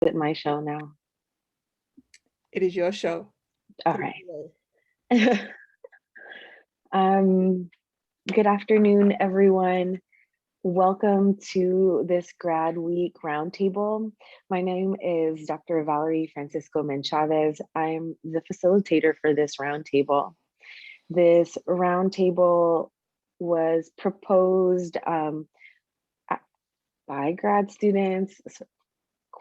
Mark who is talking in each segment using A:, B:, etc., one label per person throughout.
A: it my show now?
B: It is your show.
A: All right. um, Good afternoon, everyone. Welcome to this Grad Week Roundtable. My name is Dr. Valerie Francisco Menchavez. I'm the facilitator for this roundtable. This roundtable was proposed by grad students,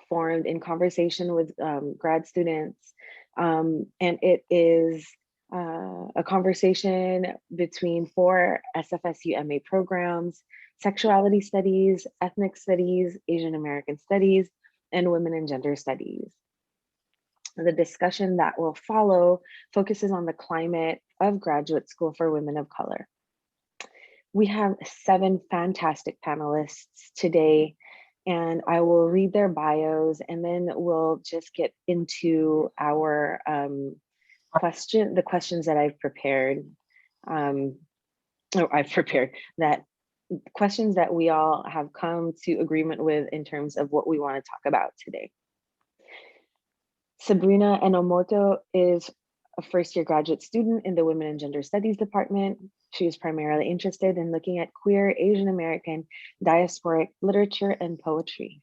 A: formed in conversation with grad students, and it is a conversation between 4 SFSU MA programs: sexuality studies, ethnic studies, Asian American studies, and women and gender studies. The discussion that will follow focuses on the climate of graduate school for women of color. We have 7 fantastic panelists today, and I will read their bios and then we'll just get into our the questions that I've prepared. That questions that we all have come to agreement with in terms of what we want to talk about today. Sabrina Enomoto is a first-year graduate student in the Women and Gender Studies department. She is primarily interested in looking at queer, Asian American, diasporic literature and poetry.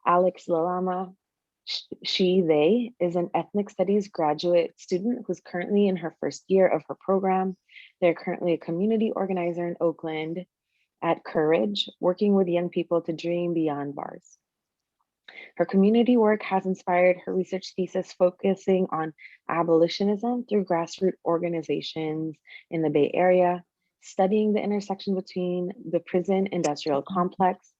A: Alex Lalama, they, is an ethnic studies graduate student who's currently in her first year of her program. They're currently a community organizer in Oakland at Courage, working with young people to dream beyond bars. Her community work has inspired her research thesis focusing on abolitionism through grassroots organizations in the Bay Area, studying the intersection between the prison industrial complex,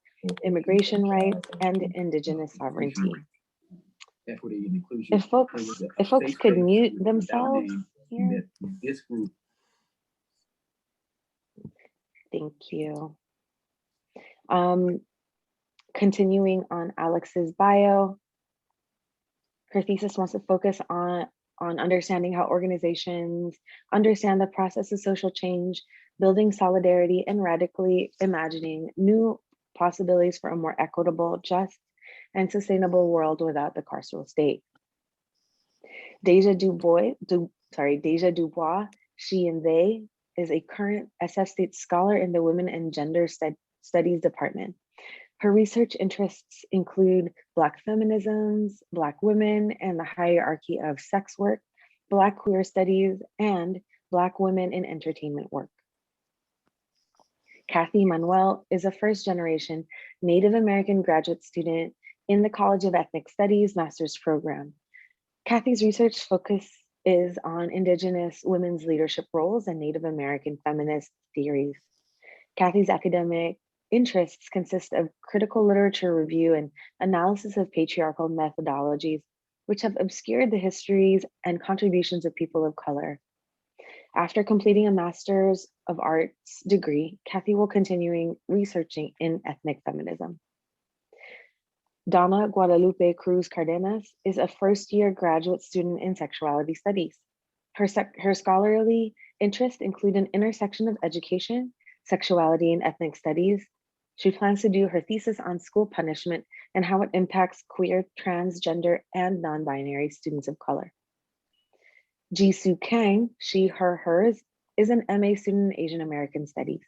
A: immigration rights, and indigenous sovereignty. If folks could mute themselves here. Thank you. Continuing on Alex's bio, her thesis wants to focus on understanding how organizations understand the process of social change, building solidarity, and radically imagining new possibilities for a more equitable, just, and sustainable world without the carceral state. Deja Dubois, she and they, is a current SF State Scholar in the Women and Gender Studies Department. Her research interests include Black feminisms, Black women and the hierarchy of sex work, Black queer studies, and Black women in entertainment work. Kathy Manuel is a first-generation Native American graduate student in the College of Ethnic Studies master's program. Kathy's research focus is on Indigenous women's leadership roles and Native American feminist theories. Kathy's academic interests consist of critical literature review and analysis of patriarchal methodologies, which have obscured the histories and contributions of people of color. After completing a Master's of Arts degree, Kathy will continue researching in ethnic feminism. Donna Guadalupe Cruz Cardenas is a first-year graduate student in sexuality studies. Her scholarly interests include an intersection of education, sexuality, and ethnic studies. She plans to do her thesis on school punishment and how it impacts queer, transgender, and non-binary students of color. Jisoo Kang, she, her, hers, is an MA student in Asian American Studies.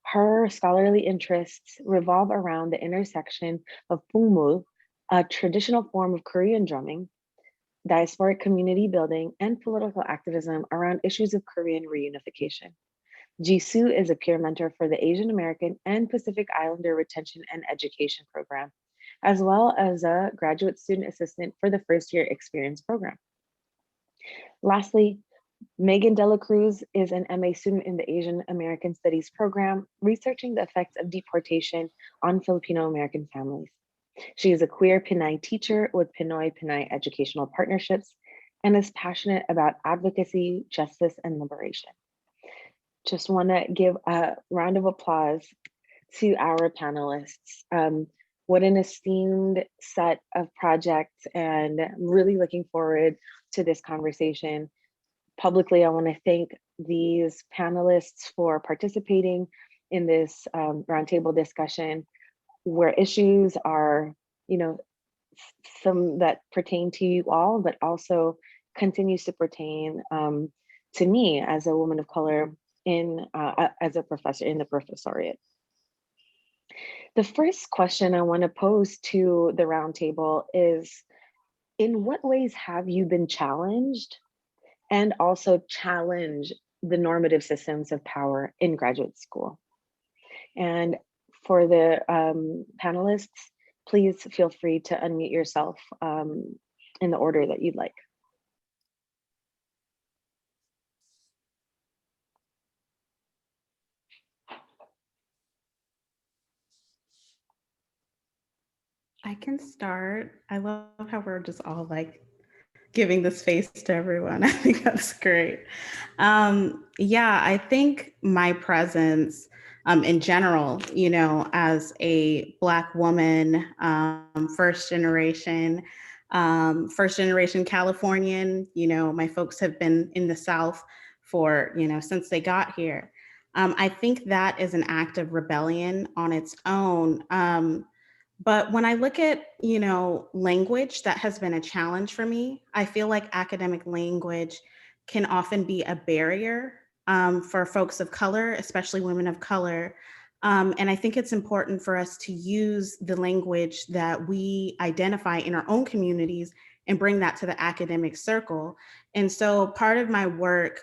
A: Her scholarly interests revolve around the intersection of pungmul, a traditional form of Korean drumming, diasporic community building, and political activism around issues of Korean reunification. Jisoo is a peer mentor for the Asian American and Pacific Islander Retention and Education Program, as well as a graduate student assistant for the first year experience program. Lastly, Megan Dela Cruz is an MA student in the Asian American Studies program, researching the effects of deportation on Filipino American families. She is a queer Pinay teacher with Pinoy Pinay Educational Partnerships and is passionate about advocacy, justice, and liberation. Just want to give a round of applause to our panelists. What an esteemed set of projects, and really looking forward to this conversation. Publicly, I want to thank these panelists for participating in this roundtable discussion, where issues are, some that pertain to you all, but also continues to pertain to me as a woman of color as a professor in the professoriate. The first question I want to pose to the roundtable is, in what ways have you been challenged and also challenge the normative systems of power in graduate school? And for the panelists, please feel free to unmute yourself in the order that you'd like.
C: I can start. I love how we're just all like giving the space to everyone. I think that's great. Yeah, I think my presence in general, you know, as a Black woman, first generation Californian, you know, my folks have been in the South for, you know, since they got here. I think that is an act of rebellion on its own. But when I look at, you know, language, that has been a challenge for me. I feel like academic language can often be a barrier for folks of color, especially women of color. And I think it's important for us to use the language that we identify in our own communities and bring that to the academic circle. And so part of my work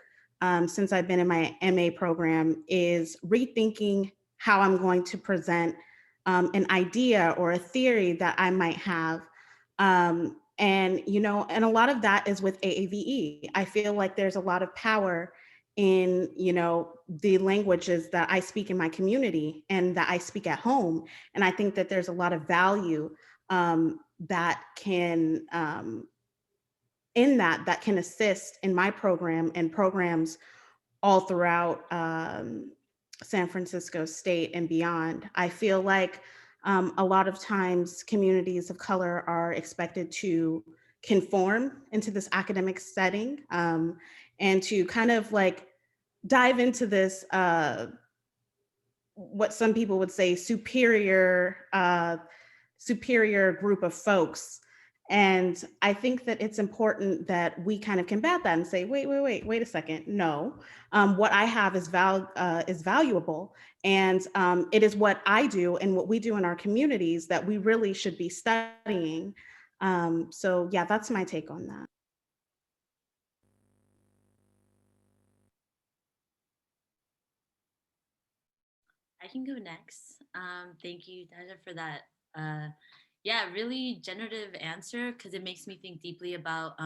C: since I've been in my MA program is rethinking how I'm going to present an idea or a theory that I might have. And, you know, and a lot of that is with AAVE. I feel like there's a lot of power in, you know, the languages that I speak in my community and that I speak at home. And I think that there's a lot of value that can, that can assist in my program and programs all throughout San Francisco State and beyond. I feel like a lot of times communities of color are expected to conform into this academic setting and to kind of like dive into this, what some people would say superior group of folks. And I think that it's important that we kind of combat that and say, wait a second. No, what I have is valuable. And it is what I do and what we do in our communities that we really should be studying. So yeah, that's my take on that.
D: I can go next. Thank you, Daja, for that. Yeah, really generative answer because it makes me think deeply about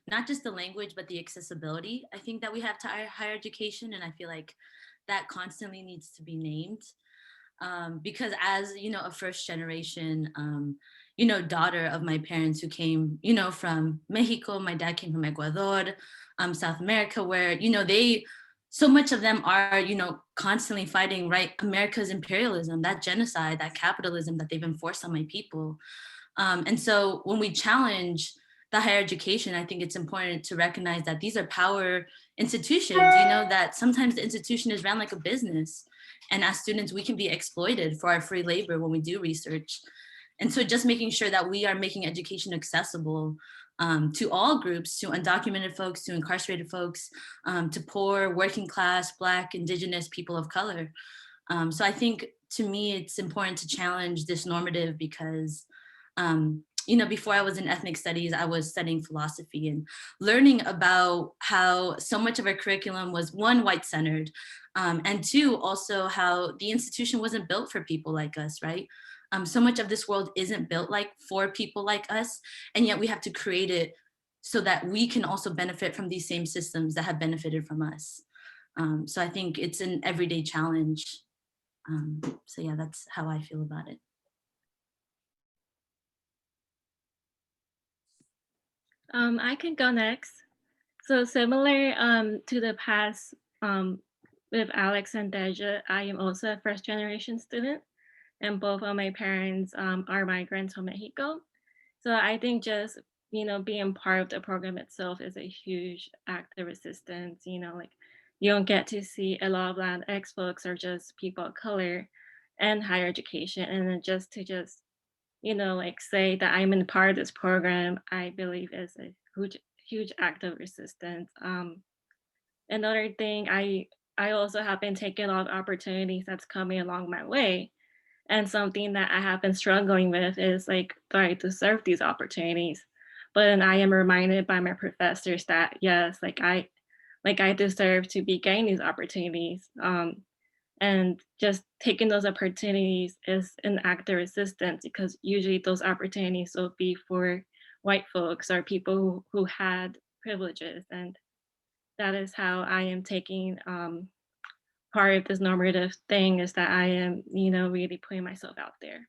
D: not just the language, but the accessibility I think that we have to our higher education. And I feel like that constantly needs to be named because as, you know, a first generation, you know, daughter of my parents who came, you know, from Mexico, my dad came from Ecuador, South America, where, you know, so much of them are, you know, constantly fighting, right, America's imperialism, that genocide, that capitalism that they've enforced on my people. And so when we challenge the higher education, I think it's important to recognize that these are power institutions, you know, that sometimes the institution is ran like a business. And as students, we can be exploited for our free labor when we do research. And so just making sure that we are making education accessible to all groups, to undocumented folks, to incarcerated folks, to poor, working class, Black, Indigenous people of color. So I think to me, it's important to challenge this normative because, you know, before I was in ethnic studies, I was studying philosophy and learning about how so much of our curriculum was one, white-centered, and two, also how the institution wasn't built for people like us, right? So much of this world isn't built like for people like us, and yet we have to create it so that we can also benefit from these same systems that have benefited from us. So I think it's an everyday challenge. So yeah, that's how I feel about it.
E: I can go next. So similar to the past with Alex and Deja, I am also a first generation student and both of my parents are migrants from Mexico. So I think just, you know, being part of the program itself is a huge act of resistance, you know, like you don't get to see a lot of Latinx folks or just people of color and higher education. And then just to like say that I'm in part of this program, I believe is a huge act of resistance. Another thing, I also have been taking a lot of opportunities that's coming along my way. And something that I have been struggling with is like, do I deserve these opportunities? But then I am reminded by my professors that yes, I deserve to be getting these opportunities. And just taking those opportunities is an act of resistance because usually those opportunities will be for white folks or people who had privileges. And that is how I am taking part of this normative thing is that I am, really putting myself out there.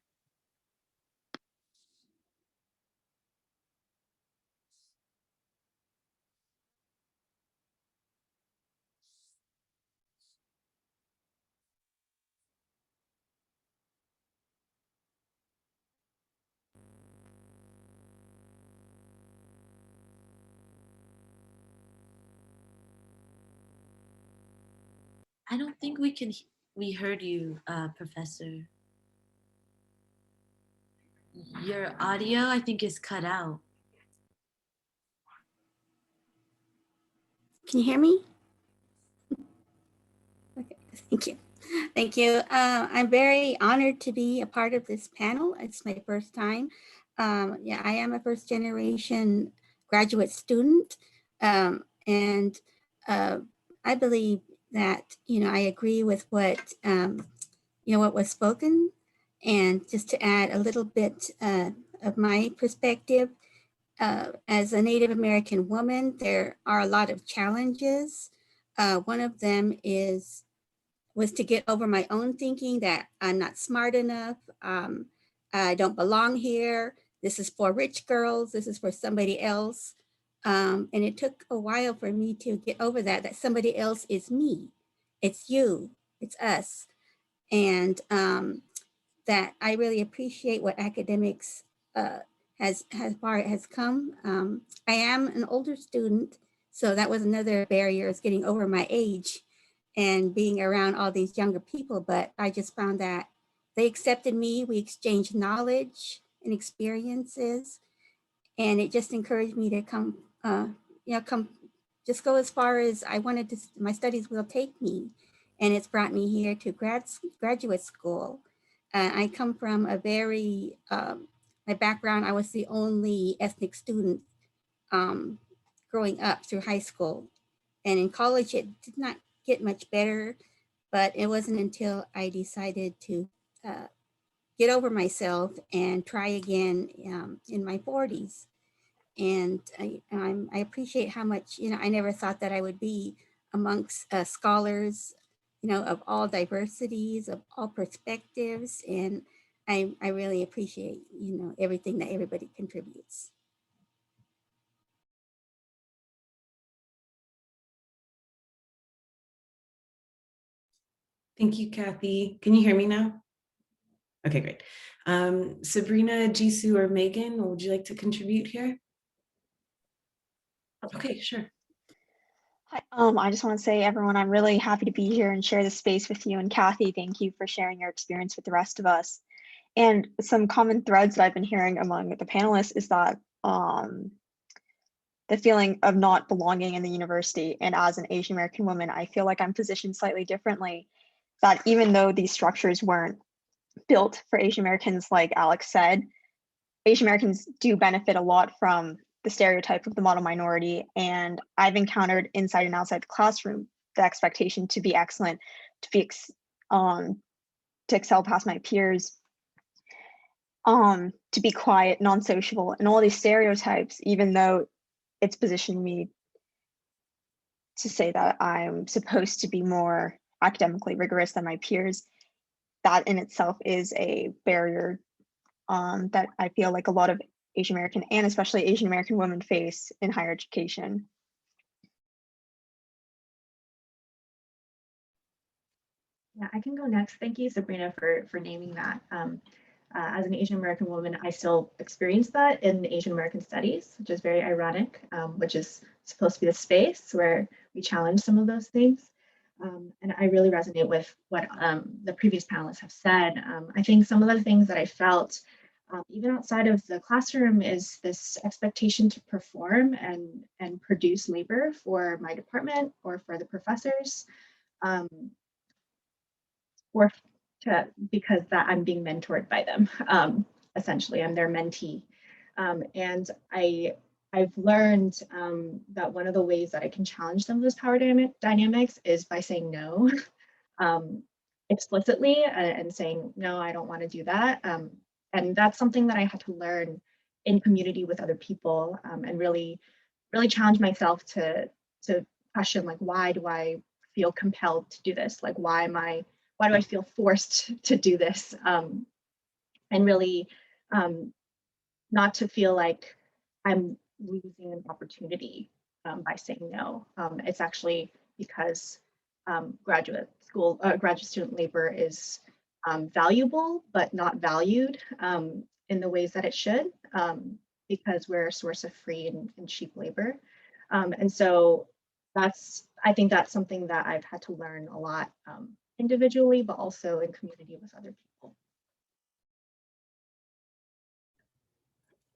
D: I don't think we heard you, Professor. Your audio, I think, is cut out.
F: Can you hear me? Okay, thank you. Thank you. I'm very honored to be a part of this panel. It's my first time. Yeah, I am a first generation graduate student. And I believe that, I agree with what, what was spoken. And just to add a little bit of my perspective, as a Native American woman, there are a lot of challenges. One of them was to get over my own thinking that I'm not smart enough. I don't belong here. This is for rich girls. This is for somebody else. And it took a while for me to get over that somebody else is me. It's you, it's us. And that I really appreciate what academics has far it has come. I am an older student, so that was another barrier, is getting over my age and being around all these younger people. But I just found that they accepted me. We exchanged knowledge and experiences, and it just encouraged me to come, just go as far as I wanted to. My studies will take me, and it's brought me here to graduate school. I come from a very, my background, I was the only ethnic student growing up through high school. And in college, it did not get much better, but it wasn't until I decided to get over myself and try again in my 40s. And I appreciate how much, I never thought that I would be amongst scholars, of all diversities, of all perspectives. And I really appreciate, everything that everybody contributes.
G: Thank you, Kathy. Can you hear me now? Okay, great. Sabrina, Jisoo, or Megan, would you like to contribute here? Okay, sure.
H: Hi, I just want to say, everyone, I'm really happy to be here and share this space with you. And Kathy, thank you for sharing your experience with the rest of us. And some common threads that I've been hearing among the panelists is that the feeling of not belonging in the university. And as an Asian American woman, I feel like I'm positioned slightly differently, that even though these structures weren't built for Asian Americans, like Alex said, Asian Americans do benefit a lot from the stereotype of the model minority. And I've encountered inside and outside the classroom the expectation to be excellent, to excel past my peers, to be quiet, non-sociable, and all these stereotypes, even though it's positioned me to say that I'm supposed to be more academically rigorous than my peers. That in itself is a barrier that I feel like a lot of Asian American and especially Asian American women face in higher education.
I: Yeah, I can go next. Thank you, Sabrina, for naming that. As an Asian American woman, I still experience that in Asian American studies, which is very ironic, which is supposed to be the space where we challenge some of those things. And I really resonate with what the previous panelists have said. I think some of the things that I felt even outside of the classroom, is this expectation to perform and produce labor for my department or for the professors, or because that I'm being mentored by them. Essentially, I'm their mentee. And I've learned that one of the ways that I can challenge some of those power dynamics is by saying no explicitly and saying, no, I don't want to do that. And that's something that I had to learn in community with other people, and really challenge myself to question, like, why do I feel compelled to do this? Like, why do I feel forced to do this? And really not to feel like I'm losing an opportunity by saying no. It's actually because graduate student labor is valuable, but not valued in the ways that it should, because we're a source of free and cheap labor. And so I think that's something that I've had to learn a lot individually, but also in community with other people.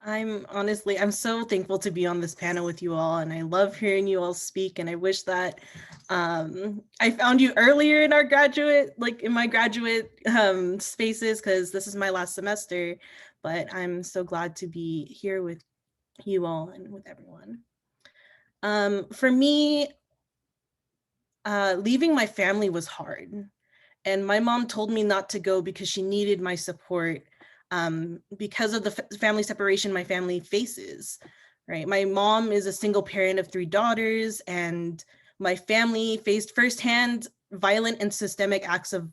J: I'm so thankful to be on this panel with you all, and I love hearing you all speak, and I wish that I found you earlier in our graduate, like in my graduate spaces, because this is my last semester, but I'm so glad to be here with you all and with everyone. For me, leaving my family was hard, and my mom told me not to go because she needed my support because of the family separation my family faces, right? My mom is a single parent of 3 daughters, and my family faced firsthand violent and systemic acts of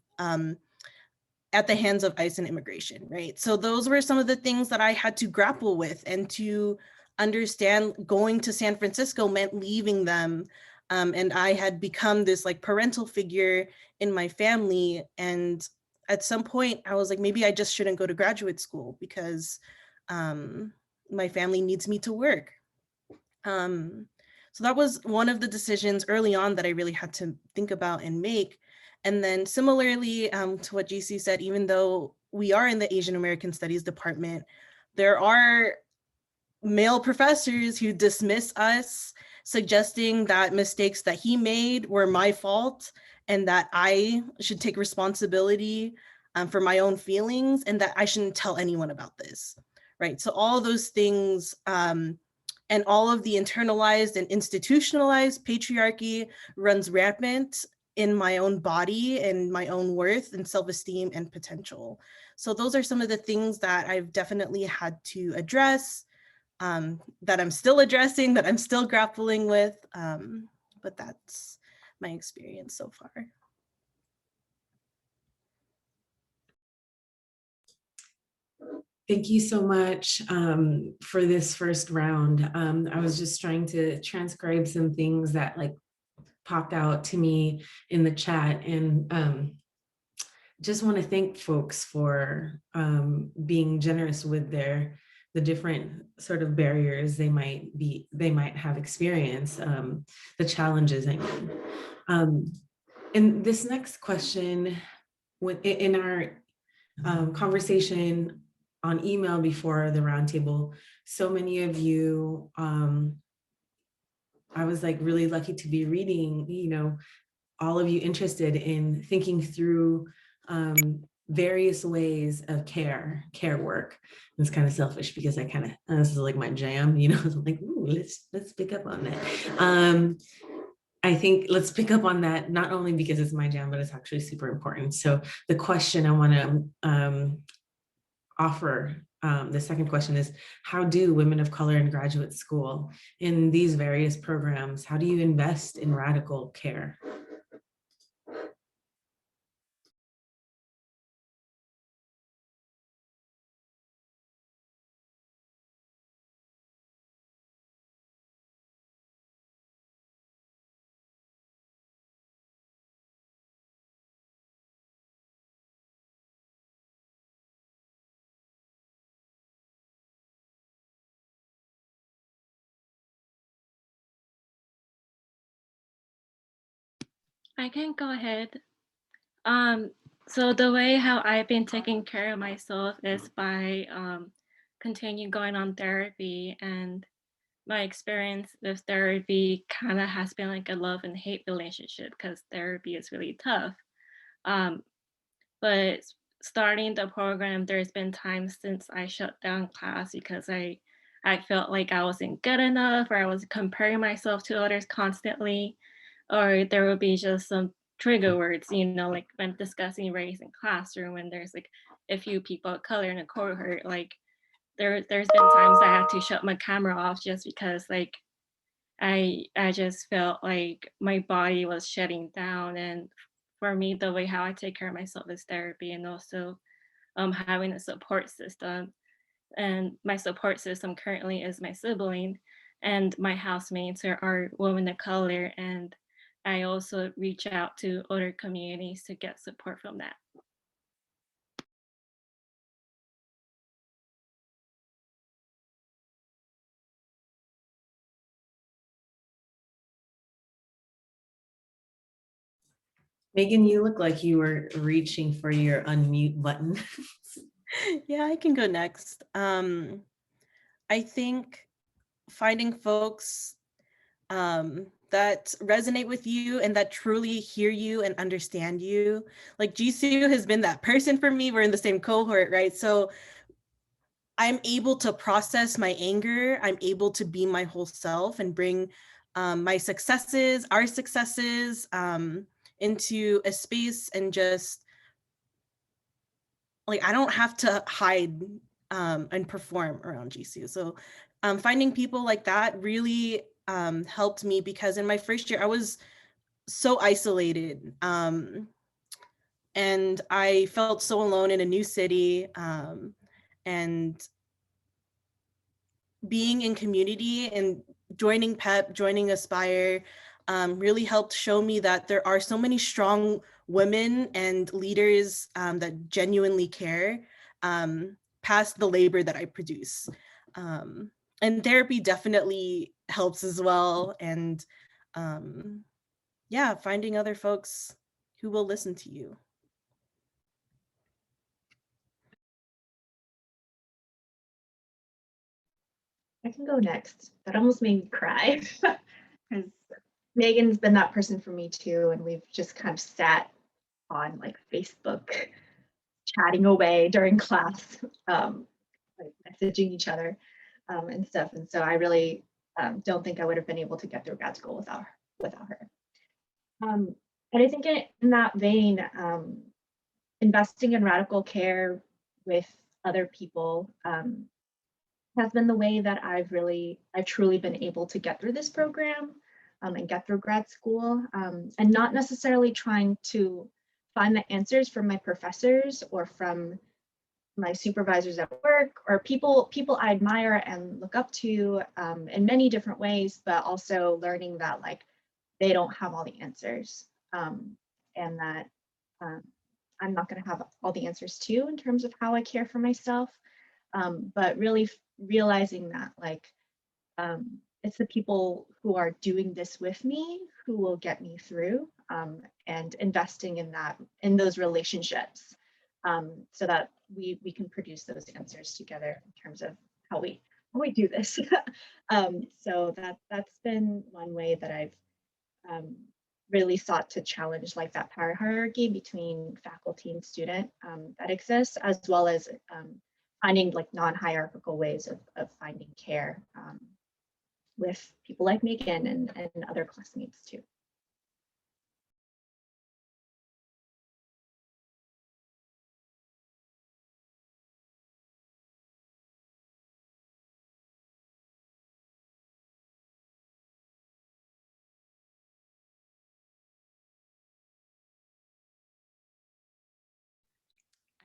J: at the hands of ICE and immigration, right? So those were some of the things that I had to grapple with, and to understand going to San Francisco meant leaving them. And I had become this like parental figure in my family. And at some point I was like, maybe I just shouldn't go to graduate school because my family needs me to work. So that was one of the decisions early on that I really had to think about and make. And then similarly to what GC said, even though we are in the Asian American Studies department, there are male professors who dismiss us, suggesting that mistakes that he made were my fault and that I should take responsibility for my own feelings and that I shouldn't tell anyone about this, right? So all those things and all of the internalized and institutionalized patriarchy runs rampant in my own body and my own worth and self-esteem and potential. So those are some of the things that I've definitely had to address, that I'm still addressing, that I'm still grappling with, but that's my experience so far.
G: Thank you so much for this first round. I was just trying to transcribe some things that like popped out to me in the chat, and just want to thank folks for being generous with the different sort of barriers they might have experienced, the challenges, I mean. And this next question, in our conversation on email before the roundtable, so many of you, I was like really lucky to be reading, you know, all of you interested in thinking through various ways of care work. It's kind of selfish because I kind of, this is like my jam, you know, I'm like, ooh, let's pick up on that. I think let's pick up on that, not only because it's my jam, but it's actually super important. So the question I want to offer, the second question is, how do women of color in graduate school in these various programs, how do you invest in radical care?
E: I can go ahead. So the way how I've been taking care of myself is by continue going on therapy, and my experience with therapy kind of has been like a love and hate relationship because therapy is really tough. Um, but starting the program, there's been times since I shut down class because I felt like I wasn't good enough, or I was comparing myself to others constantly, or there would be just some trigger words, like when discussing race in classroom, when there's like a few people of color in a cohort, like there's been times I had to shut my camera off just because like I just felt like my body was shutting down. And for me, the way how I take care of myself is therapy, and also having a support system. And my support system currently is my sibling, and my housemates are women of color. And I also reach out to other communities to get support from that.
G: Megan, you look like you were reaching for your unmute button.
J: Yeah, I can go next. I think finding folks that resonate with you and that truly hear you and understand you. Like Jisoo has been that person for me. We're in the same cohort, right? So I'm able to process my anger. I'm able to be my whole self and bring my successes, our successes into a space, and just like, I don't have to hide and perform around Jisoo. So finding people like that really helped me, because in my first year, I was so isolated. And I felt so alone in a new city. And being in community and joining PEP, joining Aspire, really helped show me that there are so many strong women and leaders that genuinely care past the labor that I produce. And therapy definitely helps as well. And yeah, finding other folks who will listen to you.
I: I can go next. That almost made me cry because Megan's been that person for me too, and we've just kind of sat on like Facebook chatting away during class, like messaging each other and stuff. And so I really don't think I would have been able to get through grad school without her. And I think in that vein, investing in radical care with other people has been the way that I've truly been able to get through this program and get through grad school, and not necessarily trying to find the answers from my professors or from my supervisors at work, or people I admire and look up to in many different ways, but also learning that like they don't have all the answers, and that I'm not going to have all the answers too in terms of how I care for myself, but really realizing that like it's the people who are doing this with me who will get me through, and investing in those relationships, so that we can produce those answers together in terms of how we do this. So that's been one way that I've really sought to challenge like that power hierarchy between faculty and student that exists, as well as finding like non-hierarchical ways of finding care with people like Megan and other classmates too.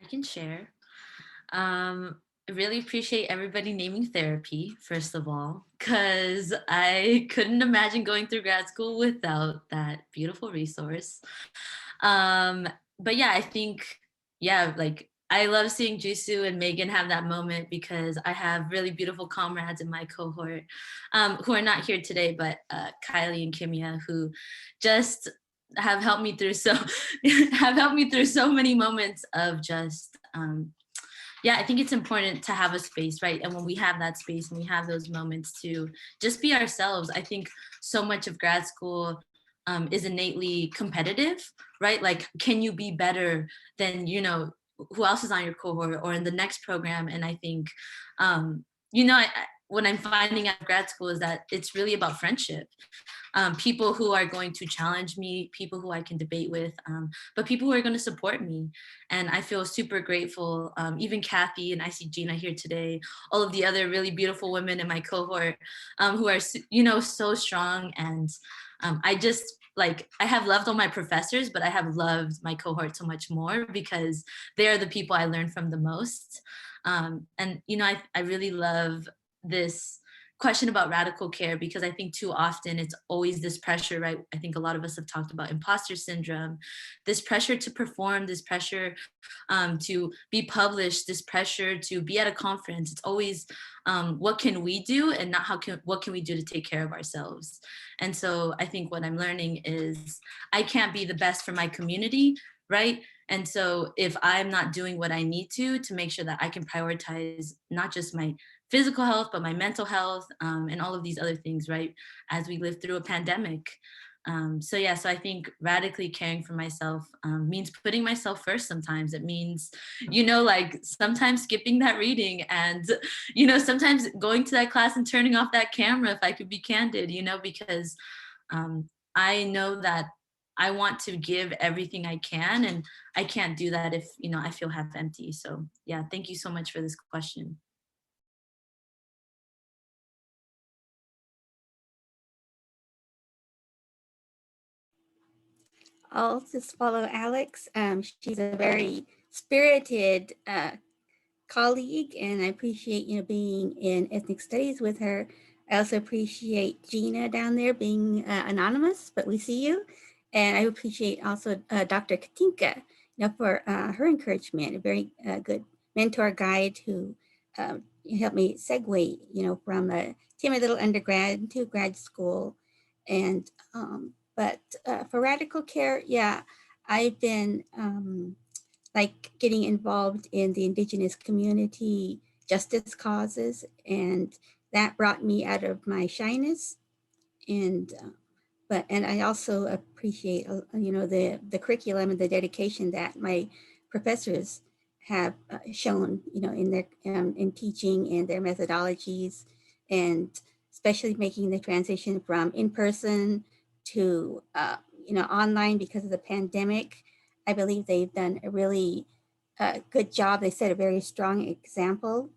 D: I can share. I really appreciate everybody naming therapy, first of all, because I couldn't imagine going through grad school without that beautiful resource. But yeah, I think, yeah, like I love seeing Jisoo and Megan have that moment, because I have really beautiful comrades in my cohort who are not here today, but Kylie and Kimia, who just have helped me through have helped me through so many moments of just yeah, I think it's important to have a space, right? And when we have that space and we have those moments to just be ourselves, I think so much of grad school is innately competitive, right? Like, can you be better than, you know, who else is on your cohort or in the next program? And I think, you know, what I'm finding out of grad school is that it's really about friendship. People who are going to challenge me, people who I can debate with, but people who are going to support me. And I feel super grateful. Even Kathy, and I see Gina here today, all of the other really beautiful women in my cohort who are, you know, so strong. And I just, like, I have loved all my professors, but I have loved my cohort so much more because they are the people I learn from the most. And, you know, I really love this question about radical care because I think too often it's always this pressure, right? I think a lot of us have talked about imposter syndrome, this pressure to perform, this pressure to be published, this pressure to be at a conference. It's always what can we do and not what can we do to take care of ourselves. And so I think what I'm learning is I can't be the best for my community, right? And so if I'm not doing what I need to make sure that I can prioritize not just my physical health, but my mental health and all of these other things, right? As we live through a pandemic. So yeah, so I think radically caring for myself means putting myself first sometimes. It means, you know, like sometimes skipping that reading and, you know, sometimes going to that class and turning off that camera if I could be candid, you know, because I know that I want to give everything I can and I can't do that if, you know, I feel half empty. So yeah, thank you so much for this question.
F: I'll just follow Alex. She's a very spirited colleague, and I appreciate being in ethnic studies with her. I also appreciate Gina down there being anonymous, but we see you. And I appreciate also Dr. Katinka, for her encouragement, a very good mentor guide who helped me segue, from a timid little undergrad to grad school. And but for radical care, yeah, I've been like getting involved in the indigenous community justice causes, and that brought me out of my shyness. And and I also appreciate the curriculum and the dedication that my professors have shown in their in teaching and their methodologies, and especially making the transition from in person to online because of the pandemic. I believe they've done a really good job. They set a very strong example.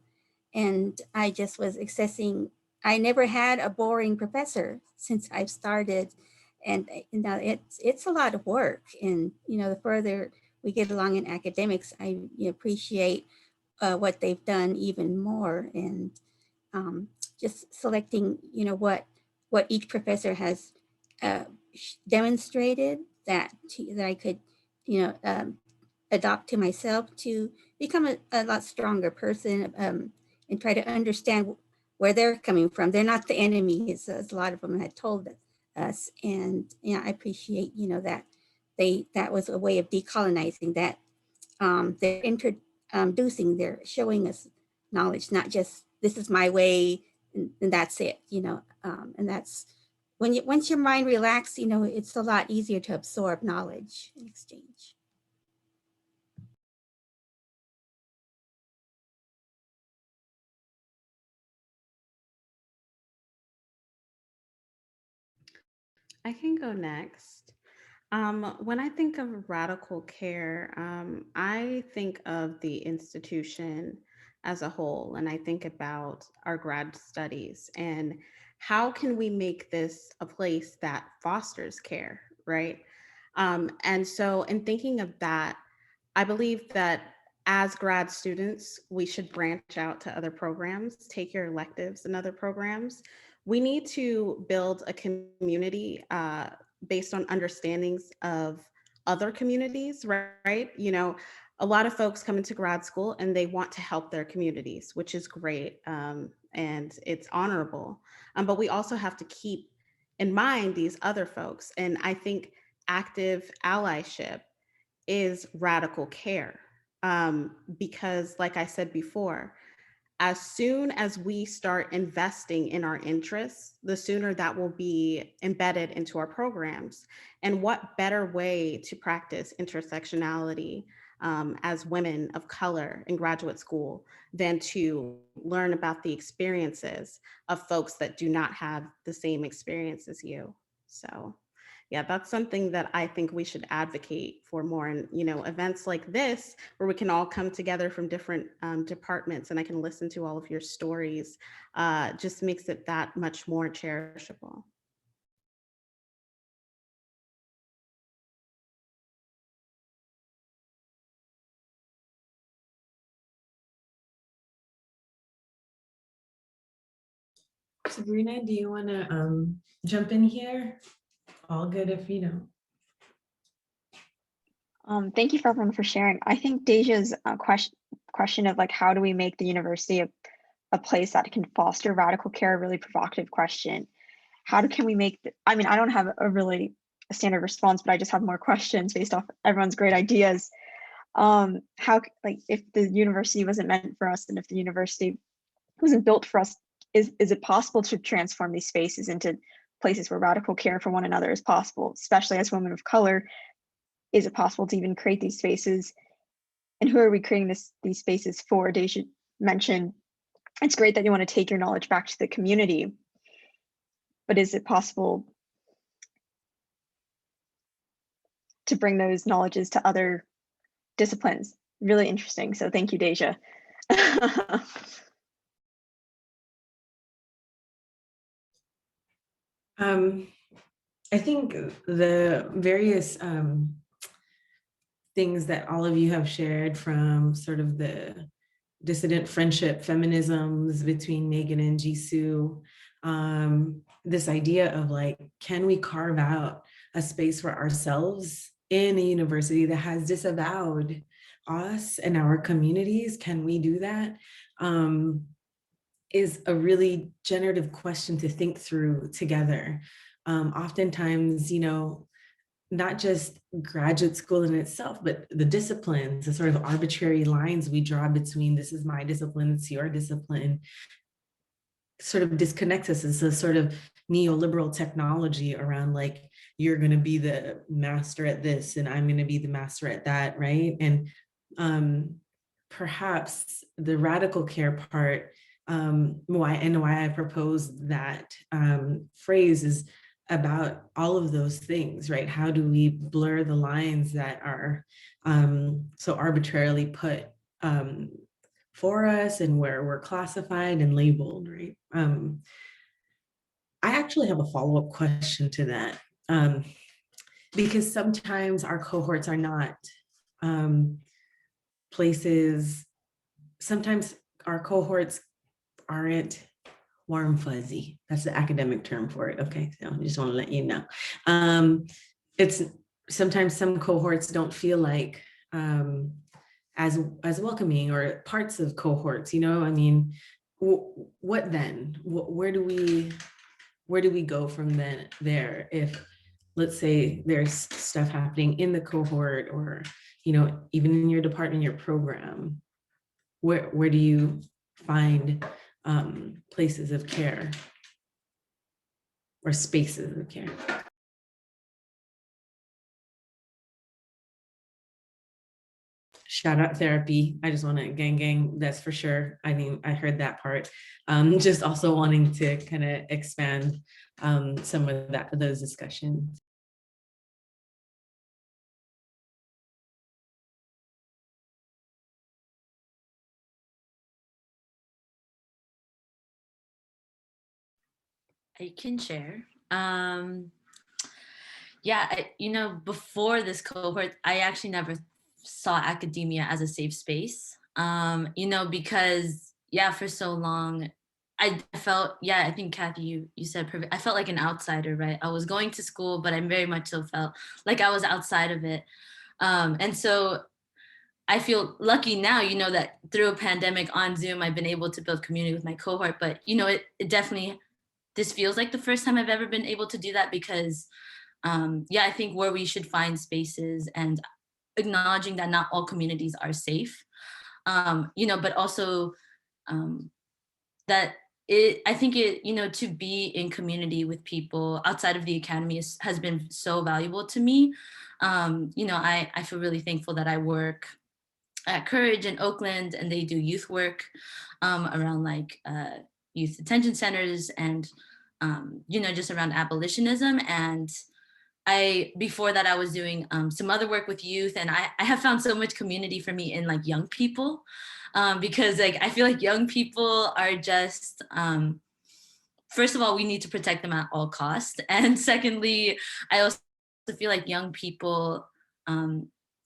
F: And I just was accessing, I never had a boring professor since I've started. And it's a lot of work. And, the further we get along in academics, I appreciate what they've done even more. And just selecting, what each professor has demonstrated that I could, adopt to myself to become a lot stronger person and try to understand where they're coming from. They're not the enemy, as a lot of them had told us. And I appreciate, that was a way of decolonizing that. They're introducing, they're showing us knowledge, not just this is my way and that's it, and that's once your mind relaxes, it's a lot easier to absorb knowledge and exchange.
C: I can go next. When I think of radical care, I think of the institution as a whole, and I think about our grad studies and how can we make this a place that fosters care, right? And so in thinking of that, I believe that as grad students, we should branch out to other programs, take your electives and other programs. We need to build a community based on understandings of other communities, right? A lot of folks come into grad school and they want to help their communities, which is great and it's honorable. But we also have to keep in mind these other folks. And I think active allyship is radical care. Because like I said before, as soon as we start investing in our interests, the sooner that will be embedded into our programs. And what better way to practice intersectionality as women of color in graduate school than to learn about the experiences of folks that do not have the same experience as you. So yeah, that's something that I think we should advocate for more. And, events like this, where we can all come together from different departments and I can listen to all of your stories, just makes it that much more cherishable.
G: Sabrina, do you want to jump in here? All good if you don't.
H: Thank you for everyone for sharing. I think Deja's question of like, how do we make the university a place that can foster radical care, a really provocative question. Can we make, I mean, I don't have a standard response, but I just have more questions based off everyone's great ideas. Like if the university wasn't meant for us and if the university wasn't built for us, is it possible to transform these spaces into places where radical care for one another is possible, especially as women of color? Is it possible to even create these spaces? And who are we creating these spaces for? Deja mentioned, it's great that you want to take your knowledge back to the community, but is it possible to bring those knowledges to other disciplines? Really interesting. So thank you, Deja.
G: I think the various things that all of you have shared, from sort of the dissident friendship feminisms between Megan and Jisoo, this idea of like, can we carve out a space for ourselves in a university that has disavowed us and our communities? Can we do that? Is a really generative question to think through together. Oftentimes, not just graduate school in itself, but the disciplines, the sort of arbitrary lines we draw between this is my discipline, it's your discipline, sort of disconnects us. It's a sort of neoliberal technology around like, you're going to be the master at this and I'm going to be the master at that, right? And perhaps the radical care part, why I propose that phrase is about all of those things, right? How do we blur the lines that are so arbitrarily put for us and where we're classified and labeled, right? I actually have a follow-up question to that, because sometimes our cohorts are not places, sometimes our cohorts aren't warm fuzzy. That's the academic term for it. Okay, so I just want to let you know. It's sometimes some cohorts don't feel like as welcoming, or parts of cohorts, I mean, what then? Where do we go from there if, let's say, there's stuff happening in the cohort, or even in your department, your program? Where do you find places of care or spaces of care? Shout out therapy. I just want to gang, that's for sure. I mean, I heard that part. Just also wanting to kind of expand some of those discussions.
D: I can share. Yeah, before this cohort, I actually never saw academia as a safe space, because for so long, I felt, I think Kathy, you said perfect. I felt like an outsider, right? I was going to school, but I very much so felt like I was outside of it. And so I feel lucky now, that through a pandemic on Zoom, I've been able to build community with my cohort, but it definitely, this feels like the first time I've ever been able to do that, because yeah, I think where we should find spaces and acknowledging that not all communities are safe, you know, but also that I think it, you know, to be in community with people outside of the academy has been so valuable to me. You know, I feel really thankful that I work at Courage in Oakland, and they do youth work around like youth detention centers and, you know, just around abolitionism. And before that, I was doing some other work with youth, and I have found so much community for me in like young people, because like I feel like young people are just, first of all, we need to protect them at all costs, and secondly, I also feel like young people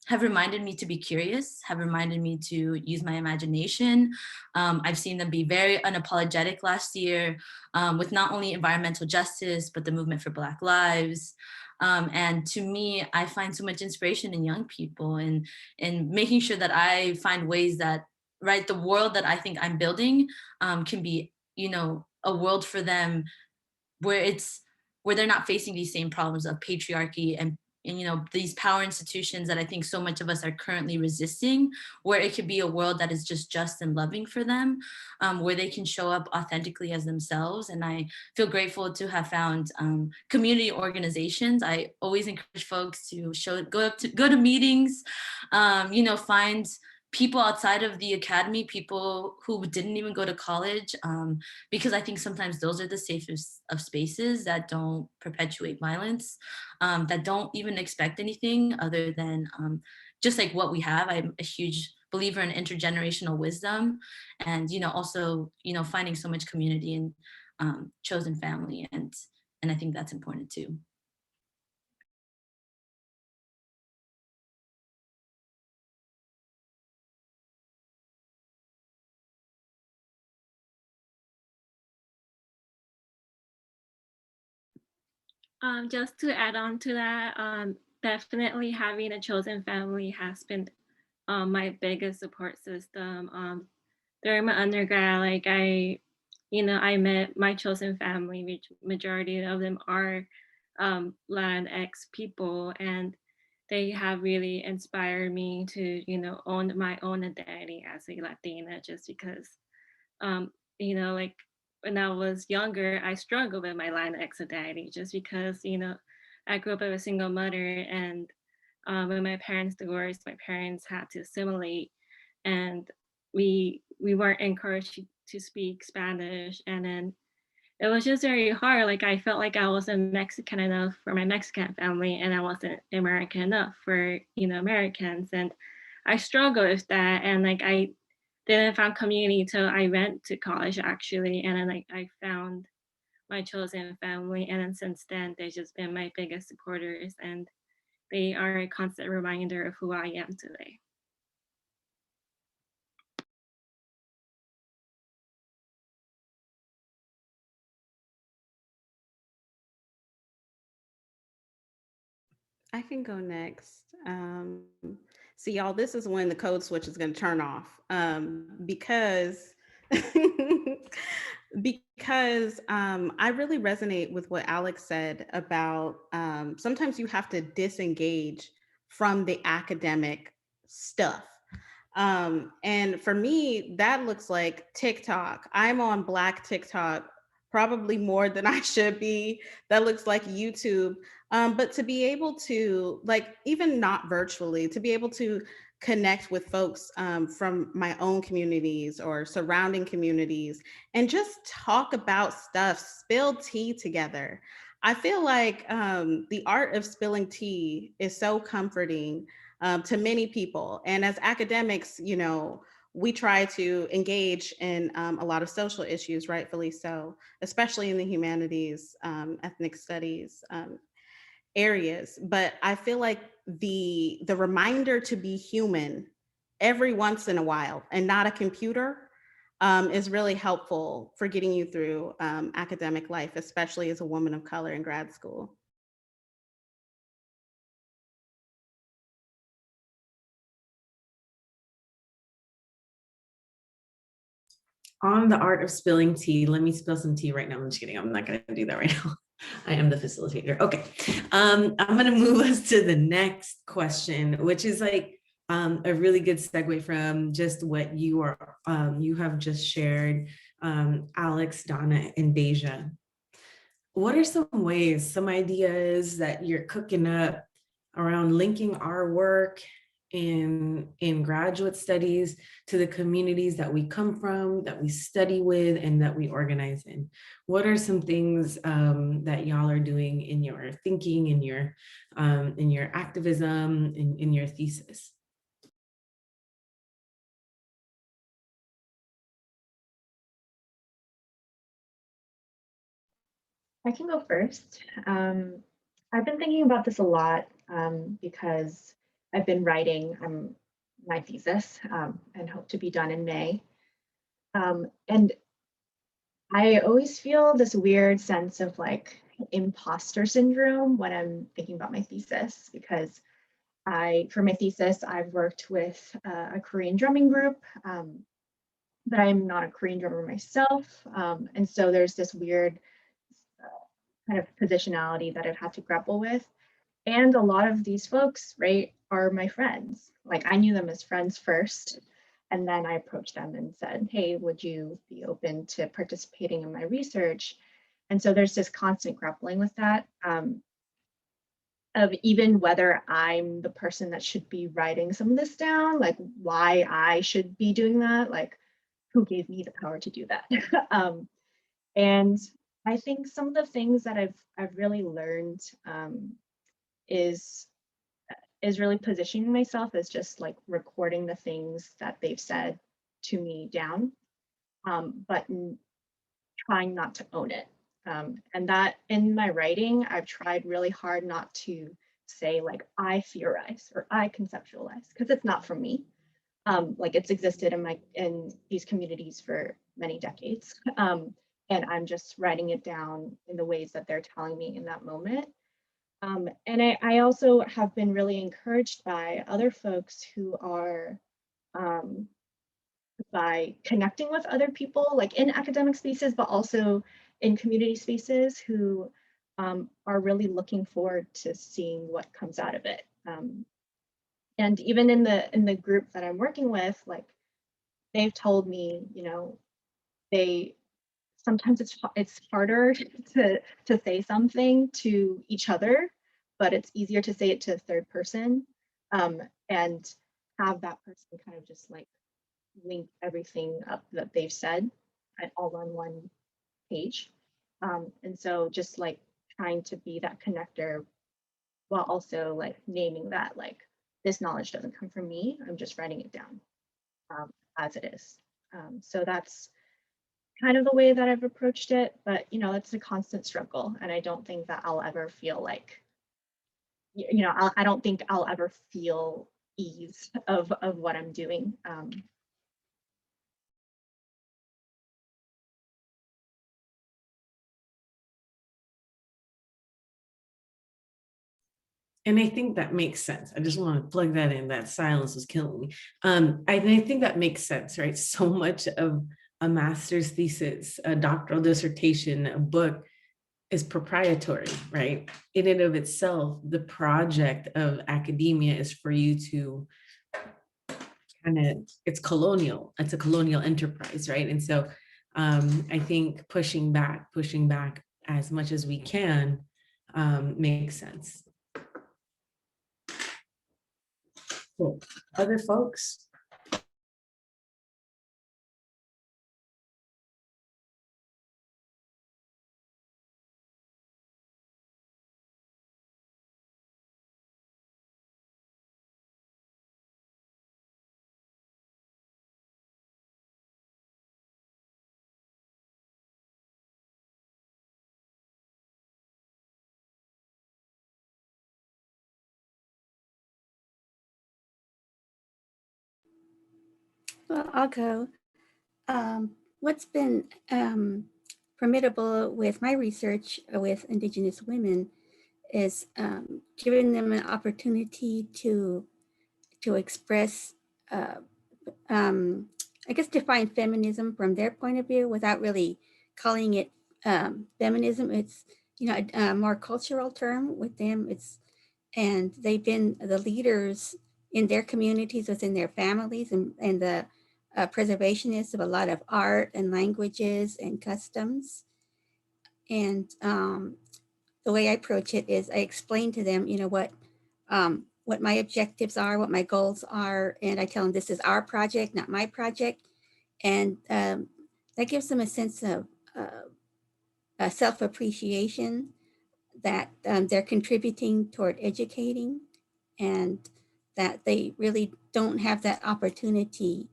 D: have reminded me to be curious, have reminded me to use my imagination. I've seen them be very unapologetic last year with not only environmental justice, but the movement for Black lives. And to me, I find so much inspiration in young people and making sure that I find ways that, right, the world that I think I'm building can be, you know, a world for them where they're not facing these same problems of patriarchy and you know, these power institutions that I think so much of us are currently resisting, where it could be a world that is just and loving for them, where they can show up authentically as themselves. And I feel grateful to have found community organizations. I always encourage folks to go to meetings, you know, find people outside of the academy, people who didn't even go to college, because I think sometimes those are the safest of spaces that don't perpetuate violence, that don't even expect anything other than just like what we have. I'm a huge believer in intergenerational wisdom, and you know, also, you know, finding so much community in chosen family, and I think that's important too.
E: Just to add on to that, definitely having a chosen family has been my biggest support system. During my undergrad, like I met my chosen family, which majority of them are Latinx people, and they have really inspired me to, you know, own my own identity as a Latina, just because, you know, like when I was younger, I struggled with my Latinx identity just because, you know, I grew up as a single mother, and when my parents divorced, my parents had to assimilate, and we weren't encouraged to speak Spanish, and then it was just very hard. Like I felt like I wasn't Mexican enough for my Mexican family, and I wasn't American enough for, you know, Americans, and I struggled with that, and like I didn't find community till I went to college actually, and then like I found my chosen family, and then since then they've just been my biggest supporters, and they are a constant reminder of who I am today.
C: I can go next. See, y'all, this is when the code switch is going to turn off, because because I really resonate with what Alex said about sometimes you have to disengage from the academic stuff. And for me, that looks like TikTok. I'm on Black TikTok probably more than I should be. That looks like YouTube. But to be able to, like, even not virtually, to be able to connect with folks from my own communities or surrounding communities and just talk about stuff, spill tea together. I feel like the art of spilling tea is so comforting to many people. And as academics, you know, we try to engage in a lot of social issues, rightfully so, especially in the humanities, ethnic studies areas. But I feel like the reminder to be human every once in a while and not a computer is really helpful for getting you through academic life, especially as a woman of color in grad school.
G: On the art of spilling tea, let me spill some tea right now. I'm just kidding. I'm not going to do that right now. I am the facilitator. Okay. I'm going to move us to the next question, which is like a really good segue from just what you have just shared, Alex, Donna, and Deja. What are some ways, some ideas that you're cooking up around linking our work in graduate studies to the communities that we come from, that we study with, and that we organize in? What are some things that y'all are doing in your thinking, in your activism, in your thesis?
I: I can go first. I've been thinking about this a lot because I've been writing my thesis and hope to be done in May. And I always feel this weird sense of like imposter syndrome when I'm thinking about my thesis, because for my thesis, I've worked with a Korean drumming group, but I'm not a Korean drummer myself. And so there's this weird kind of positionality that I've had to grapple with. And a lot of these folks, right, are my friends. Like I knew them as friends first. And then I approached them and said, hey, would you be open to participating in my research? And so there's this constant grappling with that, of even whether I'm the person that should be writing some of this down, like why I should be doing that, like who gave me the power to do that? And I think some of the things that I've really learned is really positioning myself as just like recording the things that they've said to me down, but trying not to own it. And that in my writing, I've tried really hard not to say like I theorize or I conceptualize, because it's not from me. Like it's existed in these communities for many decades. And I'm just writing it down in the ways that they're telling me in that moment. And I also have been really encouraged by other folks who are, by connecting with other people, like in academic spaces, but also in community spaces, who are really looking forward to seeing what comes out of it. And even in the group that I'm working with, like they've told me, you know, sometimes it's harder to say something to each other, but it's easier to say it to a third person, and have that person kind of just like link everything up that they've said all on one page. And so just like trying to be that connector while also like naming that like this knowledge doesn't come from me, I'm just writing it down as it is. So that's kind of the way that I've approached it, but you know, it's a constant struggle, and I don't think that I'll ever feel like, you know, I don't think I'll ever feel ease of what I'm doing.
G: And I think that makes sense. I just want to plug that in. That silence was killing me. I think that makes sense, right? So much of a master's thesis, a doctoral dissertation, a book is proprietary, right? In and of itself, the project of academia is for you to it's colonial. It's a colonial enterprise, right? And so I think pushing back as much as we can makes sense. Cool. Other folks?
F: Well, I'll go. What's been formidable with my research with Indigenous women is giving them an opportunity to express, I guess, define feminism from their point of view without really calling it feminism. It's a more cultural term with them. And they've been the leaders in their communities, within their families, and the preservationists of a lot of art and languages and customs. And the way I approach it is I explain to them, what my objectives are, what my goals are, and I tell them this is our project, not my project. And that gives them a sense of self-appreciation, that they're contributing toward educating, and that they really don't have that opportunity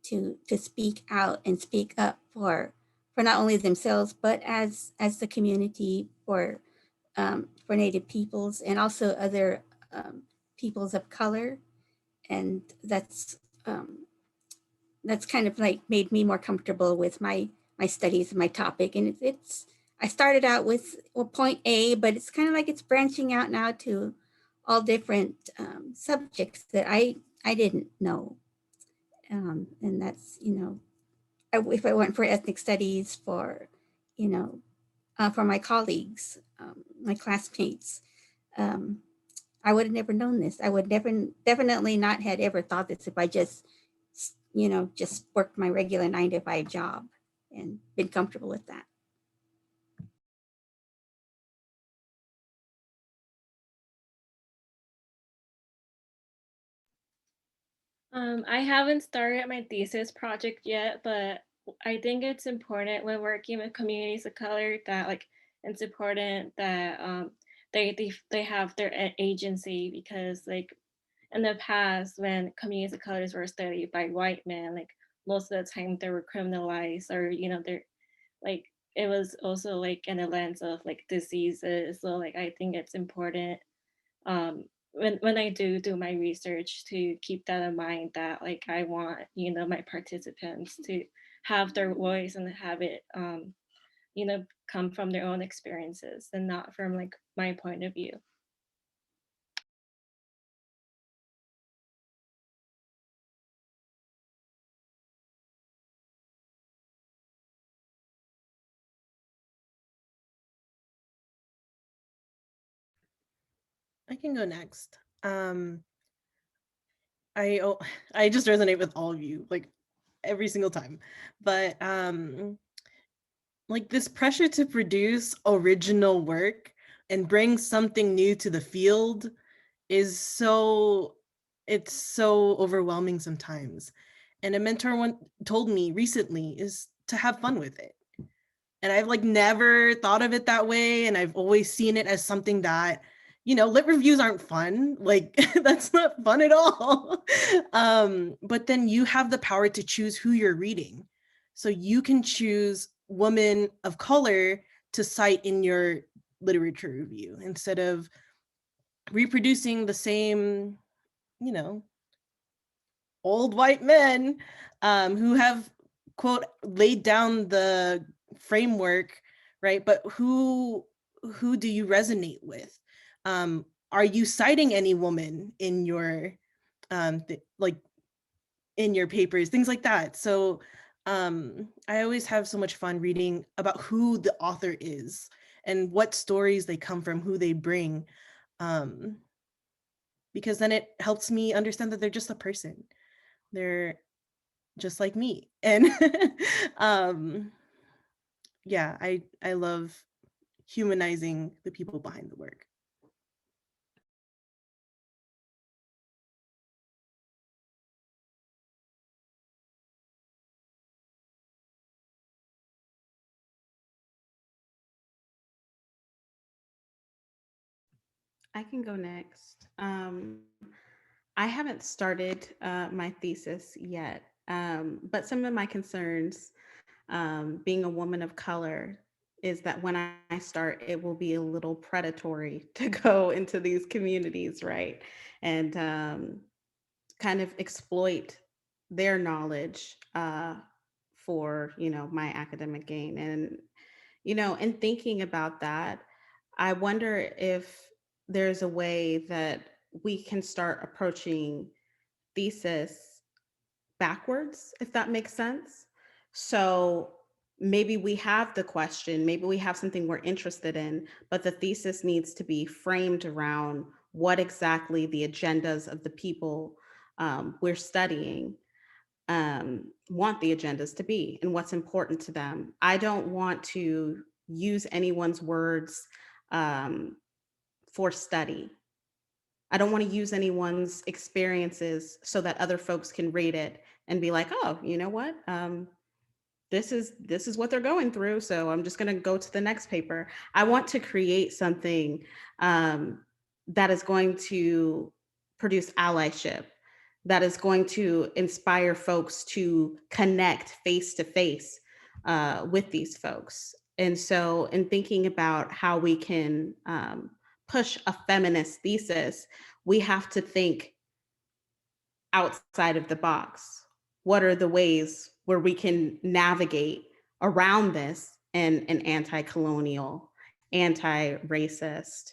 F: to speak out and speak up for not only themselves, but as the community, for Native peoples and also other peoples of color. And that's kind of like made me more comfortable with my studies and my topic. And it's I started out with point A, but it's kind of like it's branching out now to all different subjects that I didn't know. And that's, if I went for ethnic studies, for my colleagues, my classmates, I would have never known this. I would definitely not had ever thought this if I just worked my regular 9-to-5 job and been comfortable with that.
E: I haven't started my thesis project yet, but I think it's important when working with communities of color that it's important that they have their agency, because in the past when communities of colors were studied by white men, most of the time they were criminalized, or they're it was also in the lens of diseases. So I think it's important when I do my research to keep that in mind, that I want my participants to have their voice and have it come from their own experiences and not from my point of view.
J: I can go next. I just resonate with all of you, every single time. But this pressure to produce original work and bring something new to the field is so overwhelming sometimes. And a mentor told me recently is to have fun with it. And I've never thought of it that way. And I've always seen it as something that, lit reviews aren't fun. That's not fun at all. But then you have the power to choose who you're reading. So you can choose women of color to cite in your literature review instead of reproducing the same, old white men who have, quote, laid down the framework, right? But who do you resonate with? Are you citing any woman in your in your papers, things like that? So I always have so much fun reading about who the author is and what stories they come from, who they bring, because then it helps me understand that they're just a person. They're just like me. And yeah, I love humanizing the people behind the work.
C: I can go next. I haven't started my thesis yet, but some of my concerns, being a woman of color, is that when I start, it will be a little predatory to go into these communities, right? And kind of exploit their knowledge for, my academic gain. And, in thinking about that, I wonder if there's a way that we can start approaching thesis backwards, if that makes sense. So maybe we have the question, maybe we have something we're interested in, but the thesis needs to be framed around what exactly the agendas of the people we're studying want the agendas to be and what's important to them. I don't want to use anyone's words for study. I don't want to use anyone's experiences so that other folks can read it and be like, oh, you know what? This is what they're going through. So I'm just going to go to the next paper. I want to create something that is going to produce allyship, that is going to inspire folks to connect face to face with these folks. And so in thinking about how we can push a feminist thesis, we have to think outside of the box. What are the ways where we can navigate around this in an anti-colonial, anti-racist,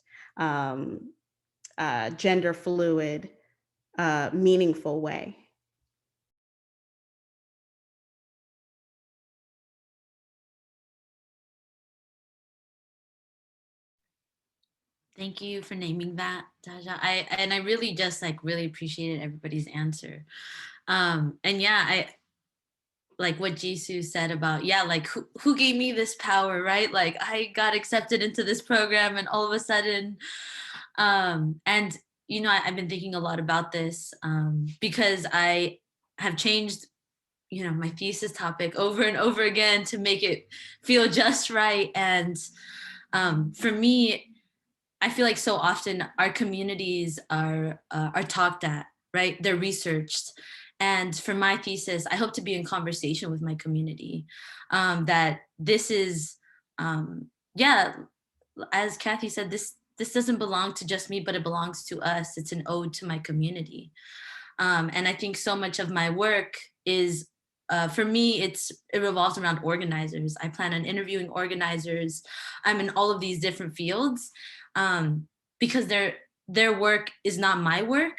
C: gender fluid, meaningful way?
D: Thank you for naming that, Daja. I really just really appreciated everybody's answer. And yeah, I like what Jisoo said about, yeah, like who gave me this power, right? Like I got accepted into this program and all of a sudden, and you know, I've been thinking a lot about this because I have changed, you know, my thesis topic over and over again to make it feel just right. And for me, I feel like so often our communities are talked at, right? They're researched. And for my thesis, I hope to be in conversation with my community, that this is, yeah, as Kathy said, this doesn't belong to just me, but it belongs to us. It's an ode to my community. And I think so much of my work is, for me, it revolves around organizers. I plan on interviewing organizers. I'm in all of these different fields because their work is not my work.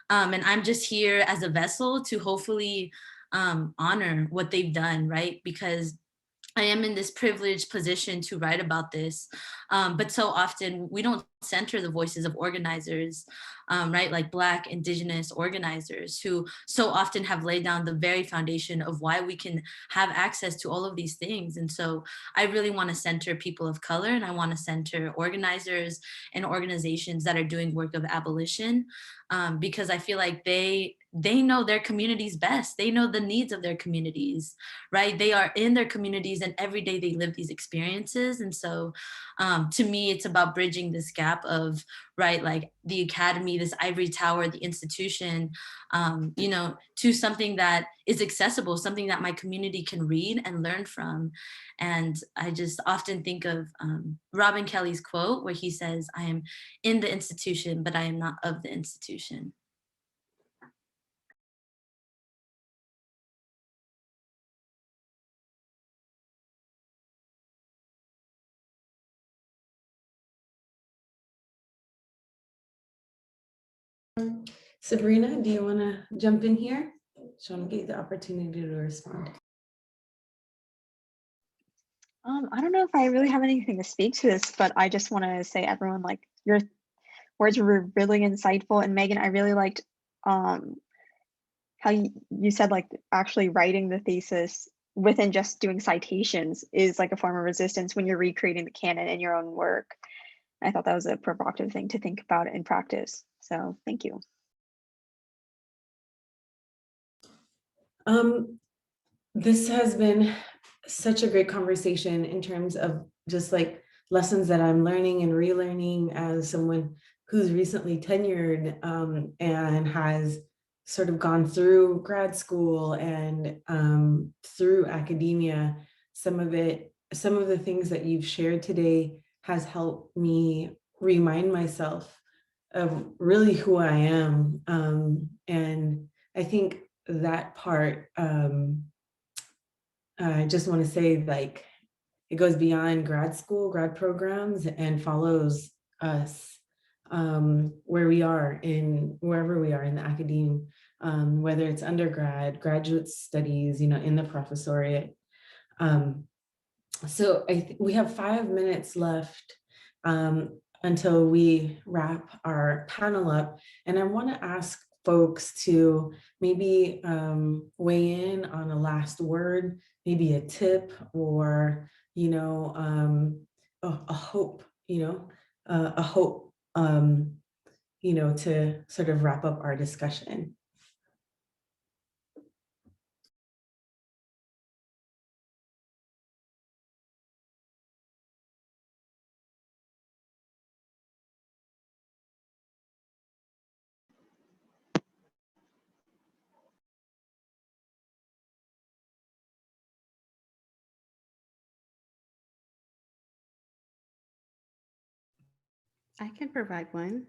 D: And I'm just here as a vessel to hopefully honor what they've done, right? Because I am in this privileged position to write about this, but so often we don't center the voices of organizers, right? Like Black, Indigenous organizers who so often have laid down the very foundation of why we can have access to all of these things. And so I really want to center people of color, and I want to center organizers and organizations that are doing work of abolition, because I feel like they know their communities best. They know the needs of their communities, right? They are in their communities and every day they live these experiences. And so to me, it's about bridging this gap of, right, like the academy, this ivory tower, the institution, you know, to something that is accessible, something that my community can read and learn from. And I just often think of Robin Kelly's quote where he says, I am in the institution, but I am not of the institution.
G: Sabrina, do you want to jump in here? Just want to give you the opportunity to respond.
H: I don't know if I really have anything to speak to this, but I just want to say, everyone, like, your words were really insightful. And Megan, I really liked how you said, like, actually writing the thesis within just doing citations is like a form of resistance when you're recreating the canon in your own work. I thought that was a provocative thing to think about in practice. So thank you.
G: This has been such a great conversation in terms of just like lessons that I'm learning and relearning as someone who's recently tenured and has sort of gone through grad school and through academia. Some of the things that you've shared today has helped me remind myself of really who I am. And I think that part, I just want to say, like, it goes beyond grad school, grad programs, and follows us wherever we are in the academe, whether it's undergrad, graduate studies, you know, in the professoriate. So we have 5 minutes left until we wrap our panel up. And I want to ask folks to maybe weigh in on a last word, maybe a tip, or, you know, a hope, a hope, you know, to sort of wrap up our discussion.
C: I can provide one.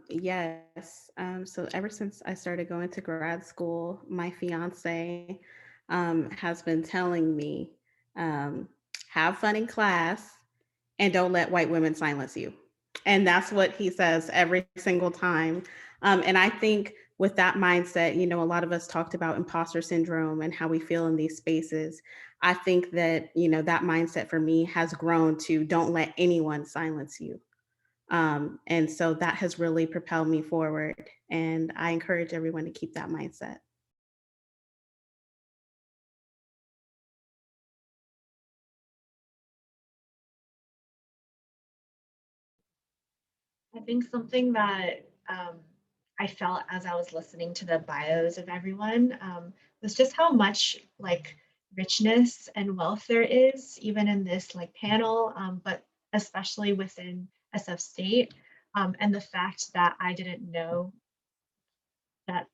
C: Yes. So ever since I started going to grad school, my fiance has been telling me, um, have fun in class and don't let white women silence you. And that's what he says every single time. And I think with that mindset, you know, a lot of us talked about imposter syndrome and how we feel in these spaces. I think that, you know, that mindset for me has grown to don't let anyone silence you. And so that has really propelled me forward. And I encourage everyone to keep that mindset.
I: I think something that I felt as I was listening to the bios of everyone was just how much like richness and wealth there is, even in this like panel, but especially within SF State. And the fact that I didn't know that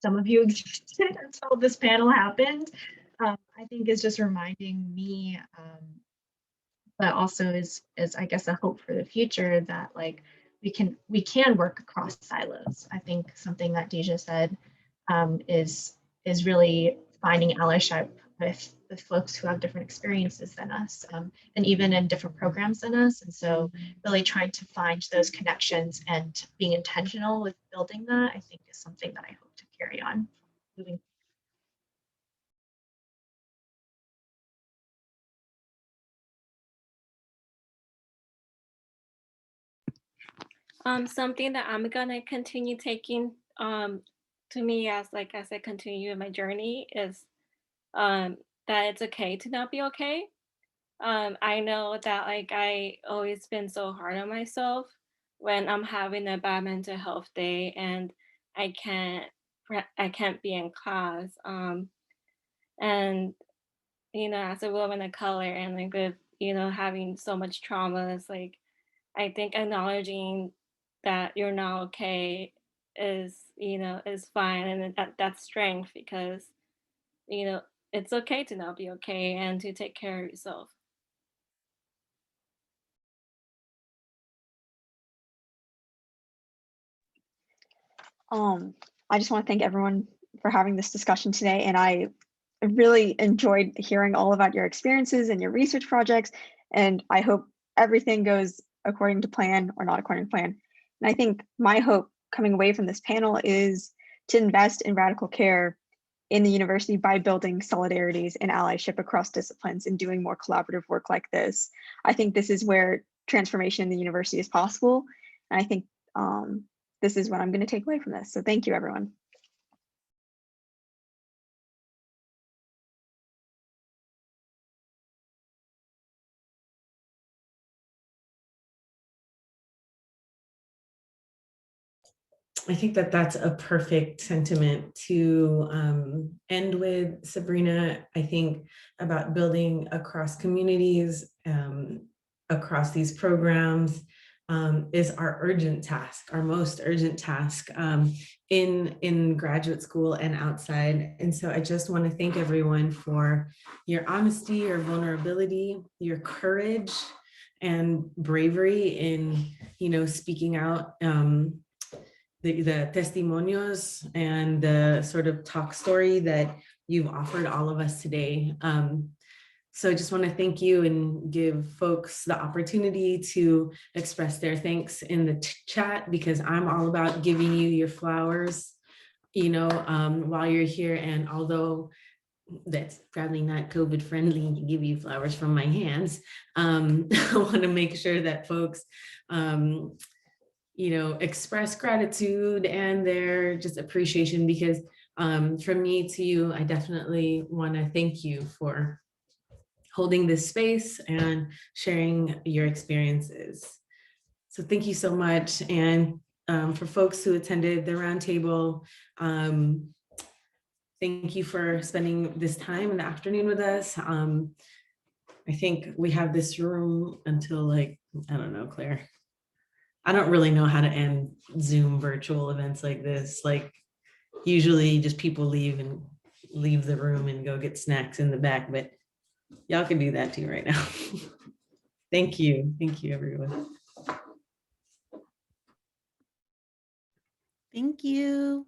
I: some of you existed until this panel happened, I think is just reminding me, but also is I guess a hope for the future that like we can work across silos. I think something that Deja said is really finding allyship with folks who have different experiences than us, and even in different programs than us. And so really trying to find those connections and being intentional with building that, I think is something that I hope to carry on moving.
E: Something that I'm gonna continue taking to me as I continue in my journey is that it's okay to not be okay. I know that like I always been so hard on myself when I'm having a bad mental health day and I can't I can't be in class. And you know, as a woman of color and like with you know having so much trauma, it's like I think acknowledging that you're not okay is you know is fine and that's strength because you know it's okay to not be okay and to take care of yourself.
H: I just want to thank everyone for having this discussion today, and I really enjoyed hearing all about your experiences and your research projects, and I hope everything goes according to plan or not according to plan. And I think my hope coming away from this panel is to invest in radical care in the university by building solidarities and allyship across disciplines and doing more collaborative work like this. I think this is where transformation in the university is possible. And I think this is what I'm going to take away from this. So thank you, everyone.
G: I think that that's a perfect sentiment to end with, Sabrina. I think about building across communities, across these programs, is our urgent task, our most urgent task in graduate school and outside. And so I just want to thank everyone for your honesty, your vulnerability, your courage, and bravery in, you know, speaking out. The testimonios and the sort of talk story that you've offered all of us today. So I just want to thank you and give folks the opportunity to express their thanks in the chat, because I'm all about giving you your flowers, you know, while you're here. And although that's probably not COVID friendly to give you flowers from my hands. I want to make sure that folks, express gratitude and their just appreciation, because from me to you, I definitely want to thank you for holding this space and sharing your experiences. So thank you so much. And for folks who attended the roundtable, thank you for spending this time in the afternoon with us. I think we have this room until I don't know, Claire. I don't really know how to end Zoom virtual events like this. Usually just people leave the room and go get snacks in the back, but y'all can do that too right now. Thank you. Thank you, everyone.
J: Thank you.